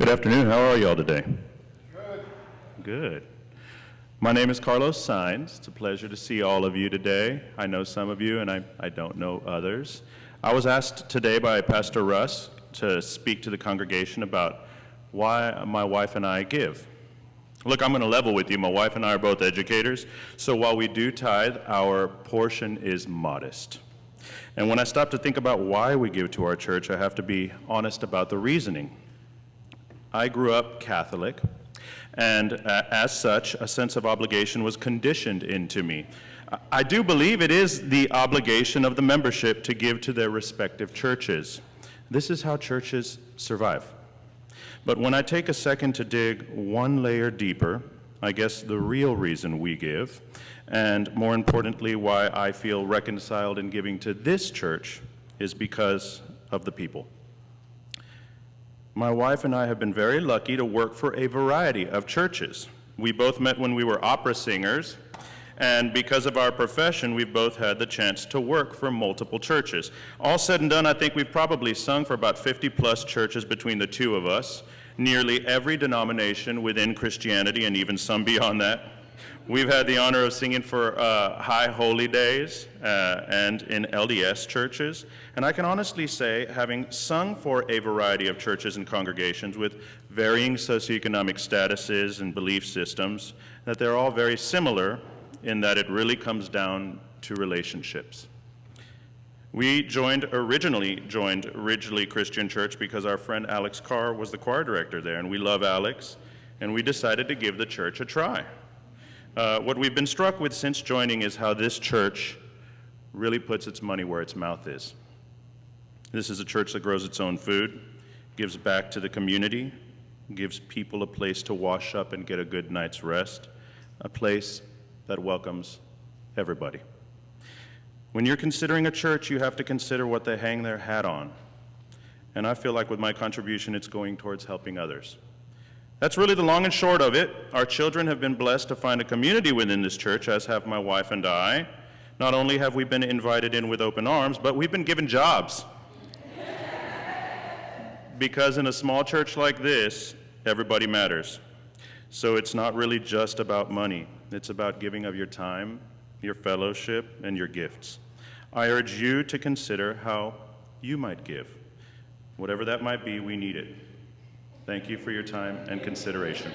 Good afternoon. How are y'all today? Good. Good. My name is Saenz. It's a pleasure to see all of you today. I know some of you, and I don't know others. I was asked today by Pastor Russ to speak to the congregation about why my wife and I give. Look, I'm going to level with you. My wife and I are both educators, so while we do tithe, our portion is modest. And when I stop to think about why we give to our church, I have to be honest about the reasoning. I grew up Catholic, and as such, a sense of obligation was conditioned into me. I do believe it is the obligation of the membership to give to their respective churches. This is how churches survive. But when I take a second to dig one layer deeper, I guess the real reason we give, and more importantly, why I feel reconciled in giving to this church, is because of the people. My wife and I have been very lucky to work for a variety of churches. We both met when we were opera singers, and because of our profession, we've both had the chance to work for multiple churches. All said and done, I think we've probably sung for about 50-plus churches between the two of us, nearly every denomination within Christianity and even some beyond that. We've had the honor of singing for High Holy Days and in LDS churches. And I can honestly say, having sung for a variety of churches and congregations with varying socioeconomic statuses and belief systems, that they're all very similar in that it really comes down to relationships. We originally joined Ridglea Christian Church because our friend Alex Carr was the choir director there, and we love Alex, and we decided to give the church a try. What we've been struck with since joining is how this church really puts its money where its mouth is. This is a church that grows its own food, gives back to the community, gives people a place to wash up and get a good night's rest, a place that welcomes everybody. When you're considering a church, you have to consider what they hang their hat on. And I feel like with my contribution, it's going towards helping others. That's really the long and short of it. Our children have been blessed to find a community within this church, as have my wife and I. Not only have we been invited in with open arms, but we've been given jobs. Because in a small church like this, everybody matters. So it's not really just about money. It's about giving of your time, your fellowship, and your gifts. I urge you to consider how you might give. Whatever that might be, we need it. Thank you for your time and consideration.